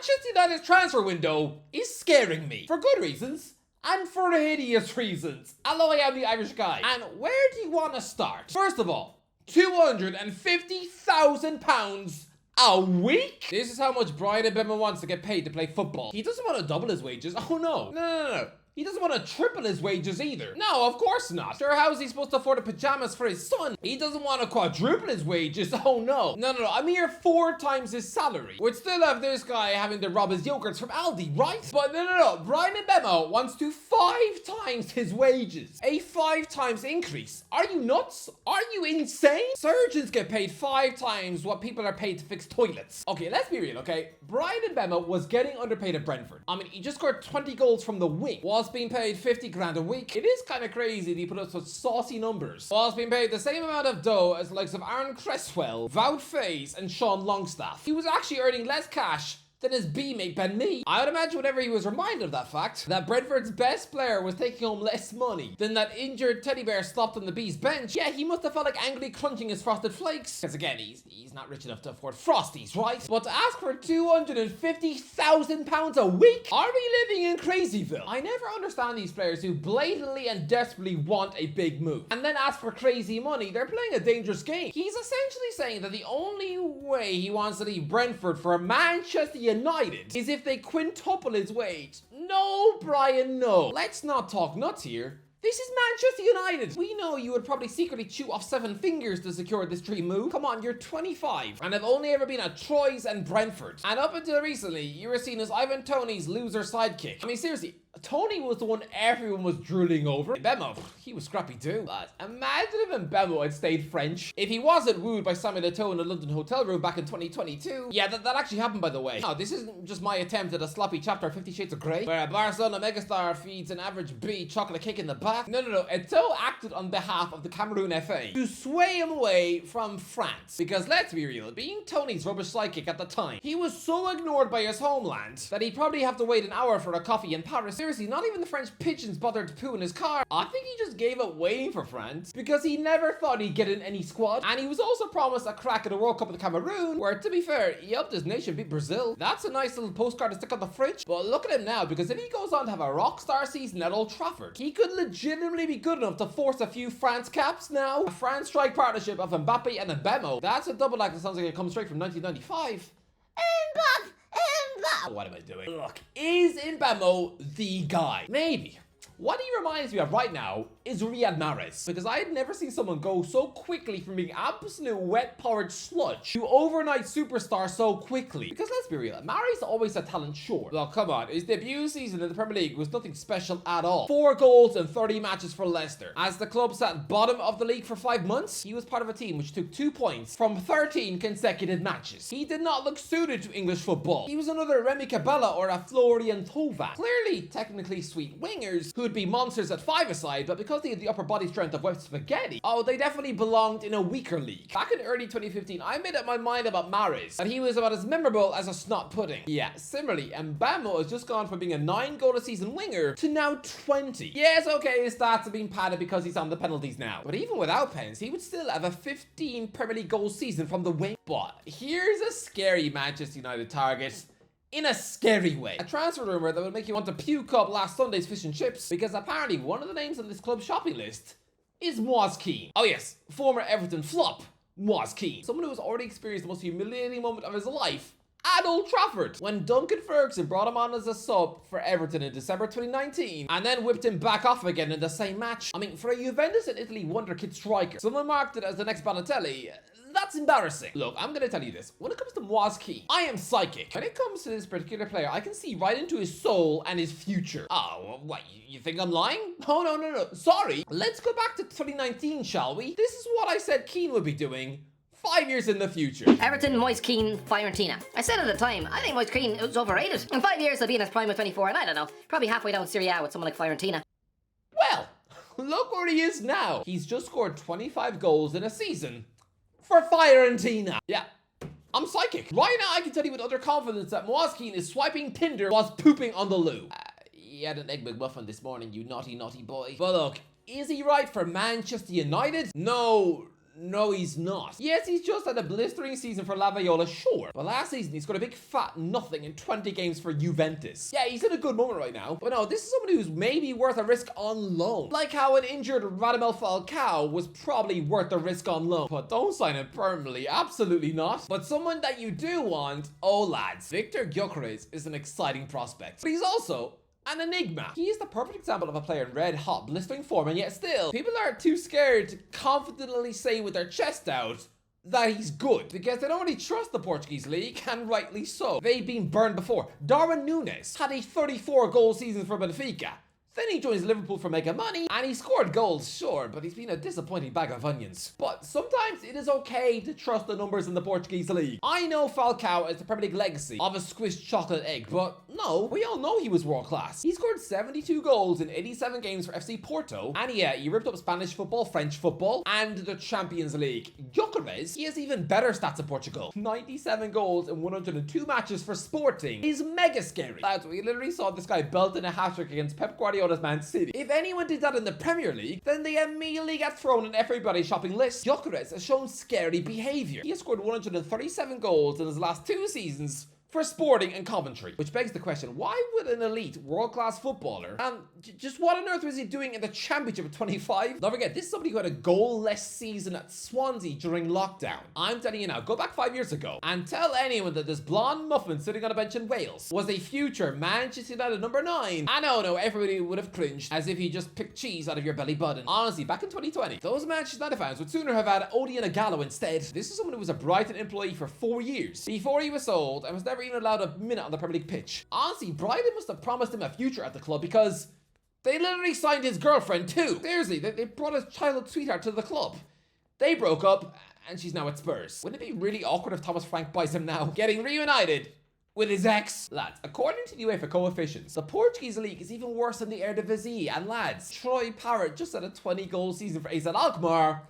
Manchester United's transfer window is scaring me. For good reasons. And for hideous reasons. Hello, I am the Irish guy. And where do you want to start? First of all, £250,000 a week? This is how much Bryan Mbeumo wants to get paid to play football. He doesn't want to double his wages. Oh no. No. He doesn't want to triple his wages either. No, of course not. Sure, how is he supposed to afford the pajamas for his son? He doesn't want to quadruple his wages. Oh no. No. A mere 4 times his salary. We'd still have this guy having to rob his yogurts from Aldi, right? But no. Bryan Mbeumo wants to 5 times his wages. A 5 times increase. Are you nuts? Are you insane? Surgeons get paid 5 times what people are paid to fix toilets. Okay, let's be real, okay? Bryan Mbeumo was getting underpaid at Brentford. I mean, he just scored 20 goals from the wing. Was being paid 50 grand a week. It is kind of crazy that he put up such saucy numbers. Was being paid the same amount of dough as the likes of Aaron Cresswell, Wout Faes, and Sean Longstaff. He was actually earning less cash than his B-mate Ben Mee. I would imagine whenever he was reminded of that fact, that Brentford's best player was taking home less money than that injured teddy bear slopped on the Bees bench. Yeah, he must have felt like angrily crunching his frosted flakes. Because again, he's not rich enough to afford Frosties, right? But to ask for £250,000 a week? Are we living in Crazyville? I never understand these players who blatantly and desperately want a big move and then ask for crazy money. They're playing a dangerous game. He's essentially saying that the only way he wants to leave Brentford for Manchester United is if they quintuple his wage. No, Brian, no. Let's not talk nuts here. This is Manchester United. We know you would probably secretly chew off 7 fingers to secure this dream move. Come on, you're 25 and have only ever been at Troyes and Brentford. And up until recently, you were seen as Ivan Toney's loser sidekick. I mean, seriously, Tony was the one everyone was drooling over. Mbeumo, he was scrappy too. But imagine if Mbeumo had stayed French. If he wasn't wooed by Samuel Eto'o in a London hotel room back in 2022. Yeah, that actually happened, by the way. No, this isn't just my attempt at a sloppy chapter of 50 Shades of Grey, where a Barcelona megastar feeds an average B chocolate cake in the back. No. Eto'o acted on behalf of the Cameroon FA to sway him away from France. Because let's be real, being Tony's rubbish sidekick at the time, he was so ignored by his homeland that he'd probably have to wait an hour for a coffee in Paris. Seriously, not even the French pigeons bothered to poo in his car. I think he just gave up waiting for France because he never thought he'd get in any squad. And he was also promised a crack at the World Cup with Cameroon, where, to be fair, he helped his nation beat Brazil. That's a nice little postcard to stick on the fridge. But look at him now, because if he goes on to have a rock star season at Old Trafford, he could legitimately be good enough to force a few France caps now. A France-strike partnership of Mbappe and Mbeumo. That's a double act that sounds like it comes straight from 1995. What am I doing? Look, is Mbeumo the guy? Maybe. What he reminds me of right now is Riyad Mahrez, because I had never seen someone go so quickly from being absolute wet-powered sludge to overnight superstar so quickly. Because let's be real, Mahrez always had talent, sure. Look, come on, his debut season in the Premier League was nothing special at all. 4 goals in 30 matches for Leicester. As the club sat bottom of the league for 5 months, he was part of a team which took 2 points from 13 consecutive matches. He did not look suited to English football. He was another Remy Cabella or a Florian Thauvin. Clearly, technically sweet wingers who'd be monsters at 5-a-side, but because they had the upper body strength of wet spaghetti, they definitely belonged in a weaker league. Back in early 2015, I made up my mind about Mahrez, and he was about as memorable as a snot pudding. Yeah, similarly, Mbeumo has just gone from being a 9-goal-a-season winger to now 20. Yes, okay, his stats have been padded because he's on the penalties now, but even without pens, he would still have a 15 Premier League goal season from the wing. But here's a scary Manchester United target. In a scary way. A transfer rumor that would make you want to puke up last Sunday's fish and chips, because apparently one of the names on this club shopping list is Mo Keane. Oh yes, former Everton flop, Mo Keane. Someone who has already experienced the most humiliating moment of his life at Old Trafford, when Duncan Ferguson brought him on as a sub for Everton in December 2019 and then whipped him back off again in the same match. I mean, for a Juventus and Italy wonderkid striker, someone marked it as the next Balotelli. That's embarrassing. Look, I'm gonna tell you this. When it comes to Mo Keane, I am psychic. When it comes to this particular player, I can see right into his soul and his future. Oh, what, you think I'm lying? Oh, no. Sorry. Let's go back to 2019, shall we? This is what I said Keane would be doing 5 years in the future. Everton, Mo Keane, Fiorentina. I said at the time, I think Mo Keane was overrated. In 5 years, he'll be in his prime with 24, and I don't know, probably halfway down Serie A with someone like Fiorentina. Well, look where he is now. He's just scored 25 goals in a season for Fiorentina. Yeah, I'm psychic. Right now, I can tell you with utter confidence that Mo Keane is swiping Tinder whilst pooping on the loo. He had an egg McMuffin this morning, you naughty, naughty boy. But look, is he right for Manchester United? No, No, he's not. Yes, he's just had a blistering season for Laviola, sure. But last season, he scored a big fat nothing in 20 games for Juventus. Yeah, he's in a good moment right now. But no, this is someone who's maybe worth a risk on loan. Like how an injured Radamel Falcao was probably worth the risk on loan. But don't sign him permanently, absolutely not. But someone that you do want, oh lads, Viktor Gyokores is an exciting prospect. But he's also an enigma. He is the perfect example of a player in red hot blistering form, and yet still, people are too scared to confidently say with their chest out that he's good, because they don't really trust the Portuguese league, and rightly so. They've been burned before. Darwin Núñez had a 34-goal season for Benfica. Then he joins Liverpool for mega money, and he scored goals, sure, but he's been a disappointing bag of onions. But sometimes it is okay to trust the numbers in the Portuguese league. I know Falcao is the Premier League legacy of a squished chocolate egg, but no, we all know he was world class. He scored 72 goals in 87 games for FC Porto, and yeah, he ripped up Spanish football, French football, and the Champions League. Gyökeres, he has even better stats in Portugal. 97 goals in 102 matches for Sporting. He's mega scary. Lads, we literally saw this guy belting a hat-trick against Pep Guardiola's Man City. If anyone did that in the Premier League, then they immediately get thrown in everybody's shopping list. Gyökeres has shown scary behaviour. He has scored 137 goals in his last 2 seasons for Sporting and Coventry. Which begs the question, why would an elite world-class footballer, and just what on earth was he doing in the Championship at 25? Don't forget, this is somebody who had a goal-less season at Swansea during lockdown. I'm telling you now, go back 5 years ago and tell anyone that this blonde muffin sitting on a bench in Wales was a future Manchester United number 9. I know, everybody would have cringed as if you just picked cheese out of your belly button. Honestly, back in 2020, those Manchester United fans would sooner have had Odion Ighalo instead. This is someone who was a Brighton employee for 4 years before he was sold and was never even allowed a minute on the Premier League pitch. Honestly, Brighton must have promised him a future at the club, because they literally signed his girlfriend too. Seriously, they brought his childhood sweetheart to the club. They broke up, and she's now at Spurs. Wouldn't it be really awkward if Thomas Frank buys him now, getting reunited with his ex? Lads, according to the UEFA coefficients, the Portuguese league is even worse than the Eredivisie, and lads, Troy Parrott just had a 20-goal season for AZ Alkmaar.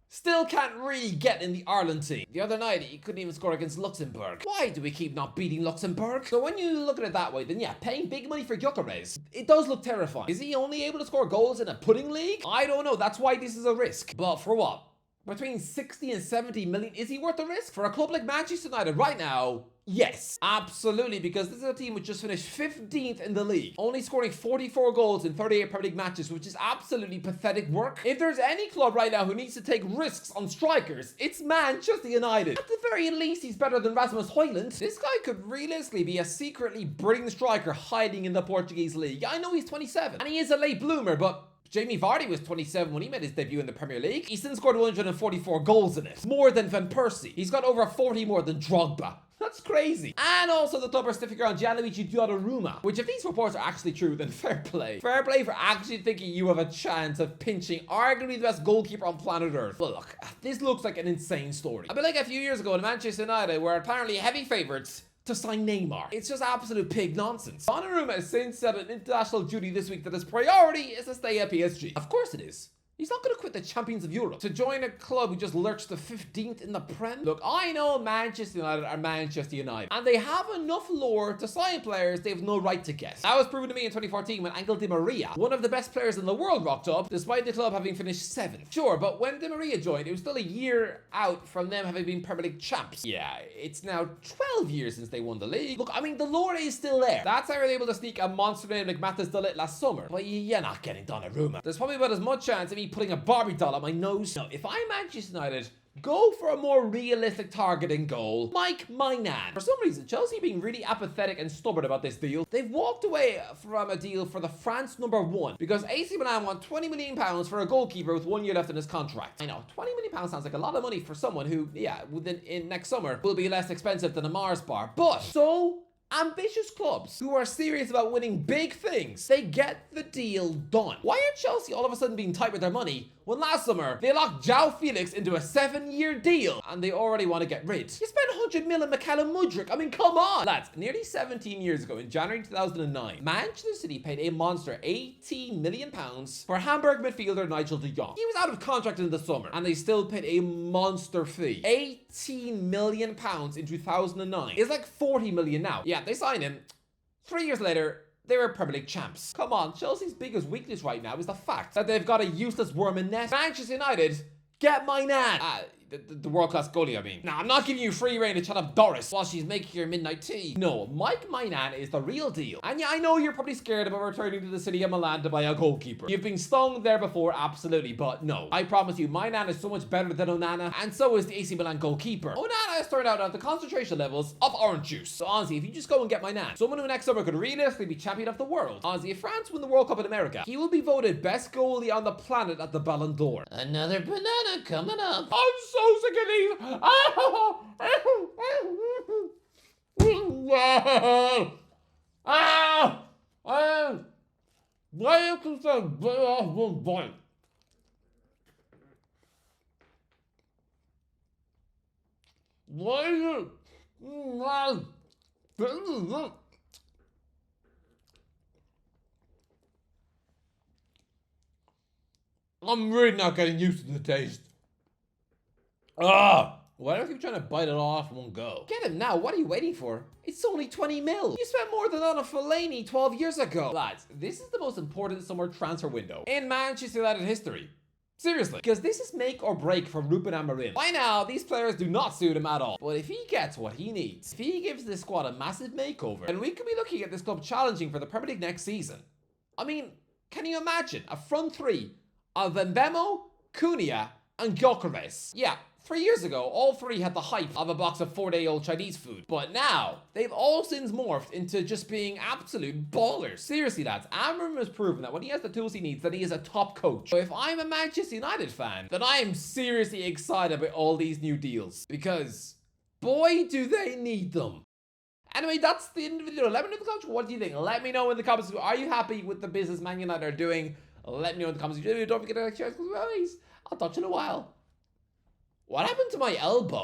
Still can't really get in the Ireland team. The other night, he couldn't even score against Luxembourg. Why do we keep not beating Luxembourg? So when you look at it that way, then yeah, paying big money for Gyökeres, it does look terrifying. Is he only able to score goals in a pudding league? I don't know, that's why this is a risk. But for what? Between 60 and 70 million, is he worth the risk? For a club like Manchester United right now, yes, absolutely, because this is a team which just finished 15th in the league, only scoring 44 goals in 38 Premier League matches, which is absolutely pathetic work. If there's any club right now who needs to take risks on strikers, it's Manchester United. At the very least, he's better than Rasmus Højlund. This guy could realistically be a secretly brilliant striker hiding in the Portuguese league. I know he's 27, and he is a late bloomer, but Jamie Vardy was 27 when he made his debut in the Premier League. He's since scored 144 goals in it. More than Van Persie. He's got over 40 more than Drogba. That's crazy. And also the club are sniffing around Gianluigi Donarumma, which if these reports are actually true, then fair play. Fair play for actually thinking you have a chance of pinching arguably the best goalkeeper on planet Earth. But look, this looks like an insane story. A bit like a few years ago in Manchester United, where apparently heavy favourites to sign Neymar. It's just absolute pig nonsense. Donnarumma has since said on international duty this week that his priority is to stay at PSG. Of course it is. He's not going to quit the champions of Europe to join a club who just lurched to 15th in the Prem. Look, I know Manchester United are Manchester United, and they have enough lore to sign players they have no right to get. That was proven to me in 2014 when Angel Di Maria, one of the best players in the world, rocked up, despite the club having finished 7th. Sure, but when Di Maria joined, it was still a year out from them having been Premier League champs. Yeah, it's now 12 years since they won the league. Look, I mean, the lore is still there. That's how they were able to sneak a monster name like Matheus Cunha last summer. But you're not getting Donnarumma. There's probably about as much chance of me putting a Barbie doll on my nose. Now, if I'm Manchester United, go for a more realistic target and goal, Mike Mainan. For some reason, Chelsea being really apathetic and stubborn about this deal. They've walked away from a deal for the France number 1 because AC Milan want £20 million for a goalkeeper with 1 year left in his contract. I know, £20 million sounds like a lot of money for someone who, yeah, in next summer will be less expensive than a Mars bar. But so ambitious clubs who are serious about winning big things, they get the deal done. Why are Chelsea all of a sudden being tight with their money when last summer they locked João Felix into a 7-year deal and they already want to get rid? You spent 100 million on Mikhailo Mudryk. I mean, come on. Lads, nearly 17 years ago in January 2009, Manchester City paid a monster £18 million for Hamburg midfielder Nigel de Jong. He was out of contract in the summer and they still paid a monster fee. £18 million in 2009. It's like 40 million now. Yeah, they signed him. 3 years later, they were Premier League champs. Come on, Chelsea's biggest weakness right now is the fact that they've got a useless worm in net. Manchester United Get my nan. The world-class goalie, I mean. Nah, I'm not giving you free reign to chat up Doris while she's making your midnight tea. No, Mike Mainan is the real deal. And yeah, I know you're probably scared about returning to the city of Milan to buy a goalkeeper. You've been stung there before, absolutely, but no. I promise you, Mainan is so much better than Onana, and so is the AC Milan goalkeeper. Onana has turned out at the concentration levels of orange juice. So honestly, if you just go and get Mainan, someone who next summer could realistically be champion of the world. Honestly, if France win the World Cup in America, he will be voted best goalie on the planet at the Ballon d'Or. Another banana coming up. I'm so sick of these. Why you can say bite off one bite? Why you? I'm really not getting used to the taste. Why do I keep trying to bite it off in one go? Get him now, what are you waiting for? It's only 20 mil. You spent more than on a Fellaini 12 years ago. Lads, this is the most important summer transfer window in Manchester United history. Seriously, because this is make or break for Ruben Amorim. By now, these players do not suit him at all. But if he gets what he needs, if he gives this squad a massive makeover, then we could be looking at this club challenging for the Premier League next season. I mean, can you imagine a front three of Mbeumo, Cunha, and Gyokores? Yeah. 3 years ago, all three had the hype of a box of 4-day-old Chinese food. But now, they've all since morphed into just being absolute ballers. Seriously, lads, Amorim has proven that when he has the tools he needs, that he is a top coach. So if I'm a Manchester United fan, then I am seriously excited about all these new deals. Because, boy, do they need them. Anyway, that's the end of the video. Let me know in the comments. What do you think? Let me know in the comments. Are you happy with the business Man United are doing? Let me know in the comments. Don't forget to like, share, subscribe. I'll talk to you in a while. What happened to my elbow?